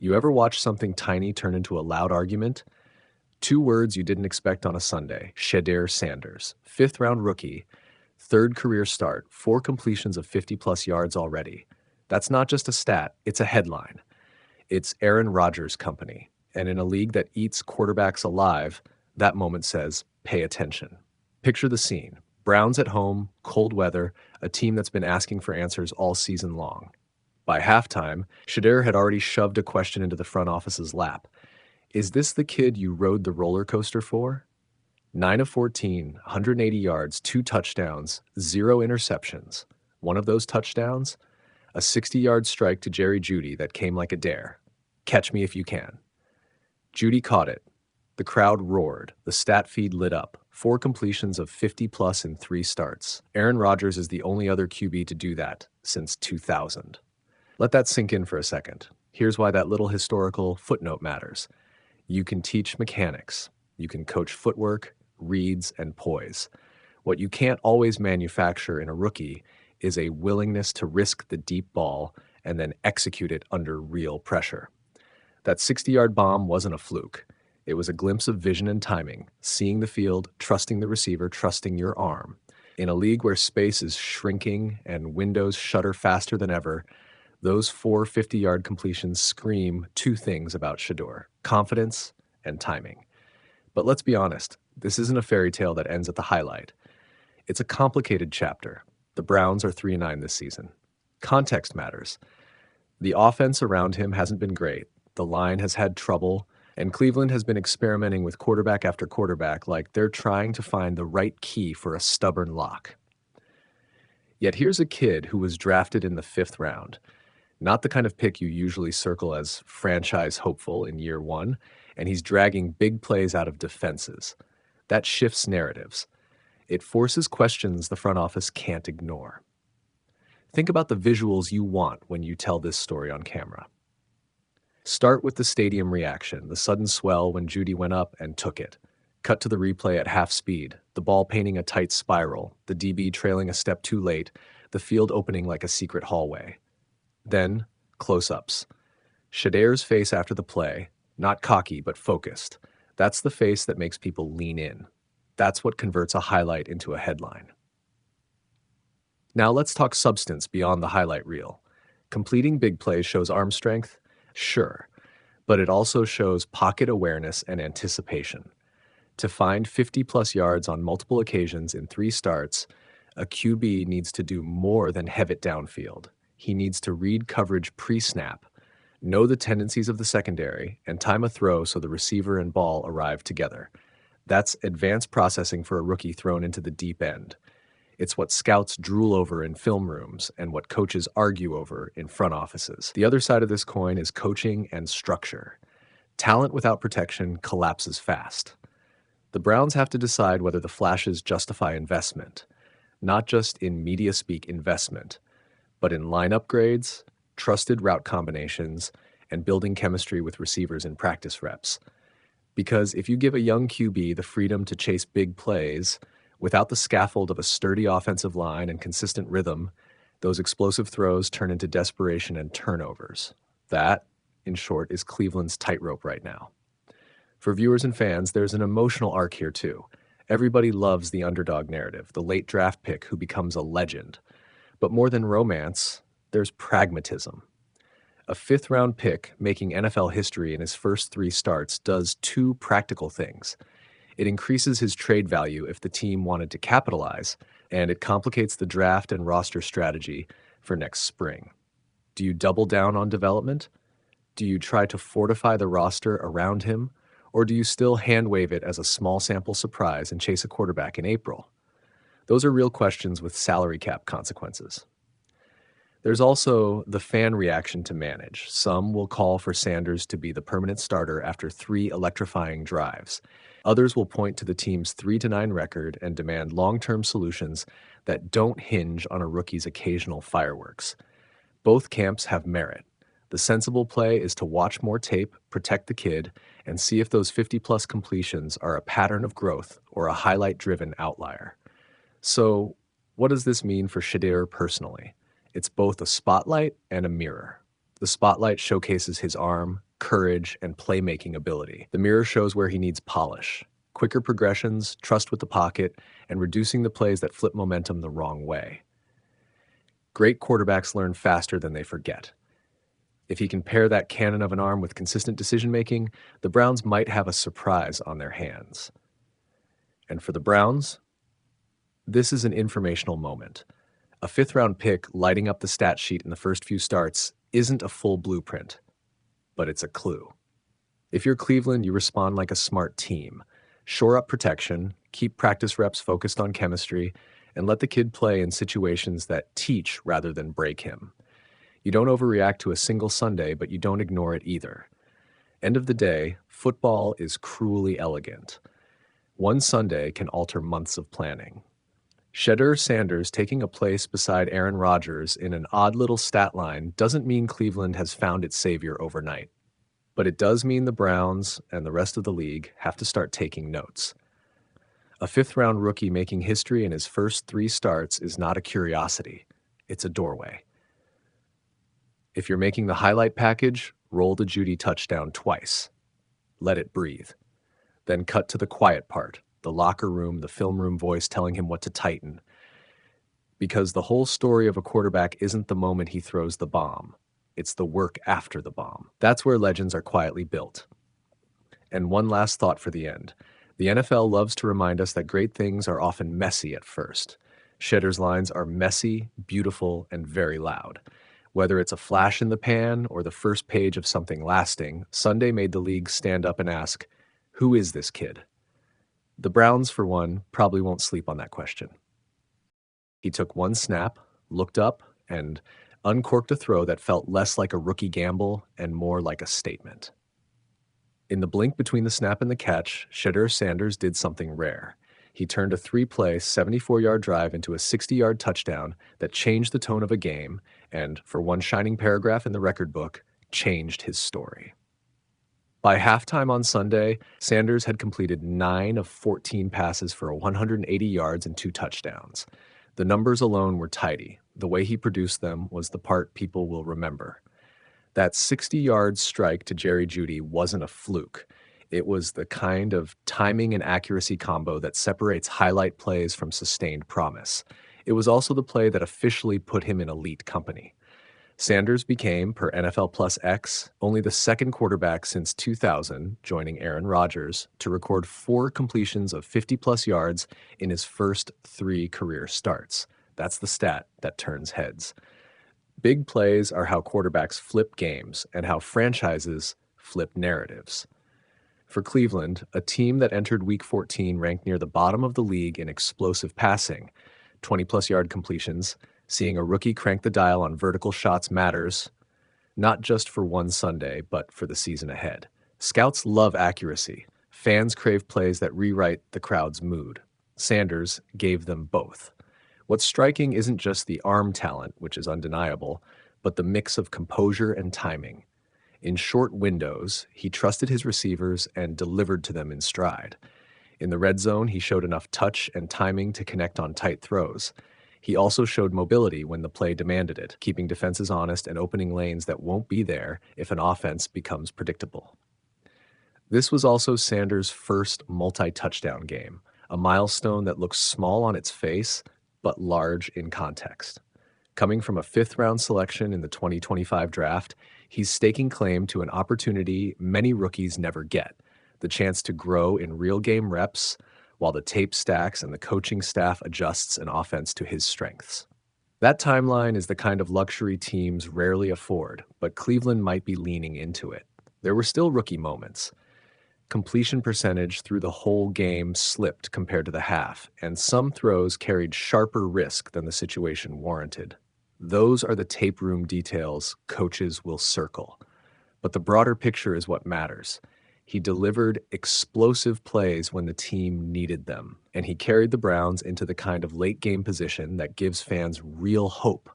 You ever watch something tiny turn into a loud argument? Two words you didn't expect on a Sunday. Shedeur Sanders, fifth round rookie, third career start, four completions of 50-plus yards already. That's not just a stat, it's a headline. It's Aaron Rodgers' company. And in a league that eats quarterbacks alive, that moment says, pay attention. Picture the scene. Browns at home, cold weather, a team that's been asking for answers all season long. By halftime, Shedeur had already shoved a question into the front office's lap. Is this the kid you rode the roller coaster for? 9 of 14, 180 yards, 2 touchdowns, 0 interceptions. One of those touchdowns? A 60-yard strike to Jeudy that came like a dare. Catch me if you can. Jeudy caught it. The crowd roared. The stat feed lit up. 4 completions of 50-plus in 3 starts. Aaron Rodgers is the only other QB to do that since 2000. Let that sink in for a second. Here's why that little historical footnote matters. You can teach mechanics. You can coach footwork, reads, and poise. What you can't always manufacture in a rookie is a willingness to risk the deep ball and then execute it under real pressure. That 60-yard bomb wasn't a fluke. It was a glimpse of vision and timing, seeing the field, trusting the receiver, trusting your arm. In a league where space is shrinking and windows shutter faster than ever, those 4 50-yard completions scream 2 things about Shedeur: confidence and timing. But let's be honest, this isn't a fairy tale that ends at the highlight. It's a complicated chapter. The Browns are 3-9 this season. Context matters. The offense around him hasn't been great. The line has had trouble, and Cleveland has been experimenting with quarterback after quarterback like they're trying to find the right key for a stubborn lock. Yet here's a kid who was drafted in the 5th round. Not the kind of pick you usually circle as franchise hopeful in year 1, and he's dragging big plays out of defenses. That shifts narratives. It forces questions the front office can't ignore. Think about the visuals you want when you tell this story on camera. Start with the stadium reaction, the sudden swell when Jeudy went up and took it. Cut to the replay at half speed, the ball painting a tight spiral, the DB trailing a step too late, the field opening like a secret hallway. Then, close-ups. Shedeur's face after the play, not cocky but focused. That's the face that makes people lean in. That's what converts a highlight into a headline. Now let's talk substance beyond the highlight reel. Completing big plays shows arm strength? Sure. But it also shows pocket awareness and anticipation. To find 50-plus yards on multiple occasions in 3 starts, a QB needs to do more than have it downfield. He needs to read coverage pre-snap, know the tendencies of the secondary, and time a throw so the receiver and ball arrive together. That's advanced processing for a rookie thrown into the deep end. It's what scouts drool over in film rooms and what coaches argue over in front offices. The other side of this coin is coaching and structure. Talent without protection collapses fast. The Browns have to decide whether the flashes justify investment, not just in media speak investment, but in line upgrades, trusted route combinations, and building chemistry with receivers in practice reps. Because if you give a young QB the freedom to chase big plays without the scaffold of a sturdy offensive line and consistent rhythm, those explosive throws turn into desperation and turnovers. That, in short, is Cleveland's tightrope right now. For viewers and fans, there's an emotional arc here too. Everybody loves the underdog narrative, the late draft pick who becomes a legend. But more than romance, there's pragmatism. A 5th-round pick making NFL history in his first 3 starts does 2 practical things. It increases his trade value if the team wanted to capitalize, and it complicates the draft and roster strategy for next spring. Do you double down on development? Do you try to fortify the roster around him? Or do you still hand-wave it as a small sample surprise and chase a quarterback in April? Those are real questions with salary cap consequences. There's also the fan reaction to manage. Some will call for Sanders to be the permanent starter after 3 electrifying drives. Others will point to the team's 3-9 record and demand long-term solutions that don't hinge on a rookie's occasional fireworks. Both camps have merit. The sensible play is to watch more tape, protect the kid, and see if those 50-plus completions are a pattern of growth or a highlight-driven outlier. So, what does this mean for Shedeur personally? It's both a spotlight and a mirror. The spotlight showcases his arm, courage, and playmaking ability. The mirror shows where he needs polish. Quicker progressions, trust with the pocket, and reducing the plays that flip momentum the wrong way. Great quarterbacks learn faster than they forget. If he can pair that cannon of an arm with consistent decision-making, the Browns might have a surprise on their hands. And for the Browns, this is an informational moment. A fifth-round pick lighting up the stat sheet in the first few starts isn't a full blueprint, but it's a clue. If you're Cleveland, you respond like a smart team. Shore up protection, keep practice reps focused on chemistry, and let the kid play in situations that teach rather than break him. You don't overreact to a single Sunday, but you don't ignore it either. End of the day, football is cruelly elegant. One Sunday can alter months of planning. Shedeur Sanders taking a place beside Aaron Rodgers in an odd little stat line doesn't mean Cleveland has found its savior overnight. But it does mean the Browns and the rest of the league have to start taking notes. A fifth-round rookie making history in his first 3 starts is not a curiosity. It's a doorway. If you're making the highlight package, roll the Jeudy touchdown twice. Let it breathe. Then cut to the quiet part, the locker room, the film room voice telling him what to tighten. Because the whole story of a quarterback isn't the moment he throws the bomb. It's the work after the bomb. That's where legends are quietly built. And one last thought for the end. The NFL loves to remind us that great things are often messy at first. Shedeur's lines are messy, beautiful, and very loud. Whether it's a flash in the pan or the first page of something lasting, Sunday made the league stand up and ask, who is this kid? The Browns, for one, probably won't sleep on that question. He took one snap, looked up, and uncorked a throw that felt less like a rookie gamble and more like a statement. In the blink between the snap and the catch, Shedeur Sanders did something rare. He turned a 3-play, 74-yard drive into a 60-yard touchdown that changed the tone of a game and, for one shining paragraph in the record book, changed his story. By halftime on Sunday, Sanders had completed 9 of 14 passes for 180 yards and 2 touchdowns. The numbers alone were tidy. The way he produced them was the part people will remember. That 60-yard strike to Jeudy wasn't a fluke. It was the kind of timing and accuracy combo that separates highlight plays from sustained promise. It was also the play that officially put him in elite company. Sanders became, per NFL Plus X, only the second quarterback since 2000, joining Aaron Rodgers, to record 4 completions of 50-plus yards in his first 3 career starts. That's the stat that turns heads. Big plays are how quarterbacks flip games and how franchises flip narratives. For Cleveland, a team that entered Week 14 ranked near the bottom of the league in explosive passing, 20-plus yard completions, seeing a rookie crank the dial on vertical shots matters, not just for one Sunday, but for the season ahead. Scouts love accuracy. Fans crave plays that rewrite the crowd's mood. Sanders gave them both. What's striking isn't just the arm talent, which is undeniable, but the mix of composure and timing. In short windows, he trusted his receivers and delivered to them in stride. In the red zone, he showed enough touch and timing to connect on tight throws. He also showed mobility when the play demanded it, keeping defenses honest and opening lanes that won't be there if an offense becomes predictable. This was also Sanders' first multi-touchdown game, a milestone that looks small on its face, but large in context. Coming from a 5th-round selection in the 2025 draft, he's staking claim to an opportunity many rookies never get, the chance to grow in real game reps, while the tape stacks and the coaching staff adjusts an offense to his strengths. That timeline is the kind of luxury teams rarely afford, but Cleveland might be leaning into it. There were still rookie moments. Completion percentage through the whole game slipped compared to the half, and some throws carried sharper risk than the situation warranted. Those are the tape room details coaches will circle. But the broader picture is what matters. He delivered explosive plays when the team needed them, and he carried the Browns into the kind of late-game position that gives fans real hope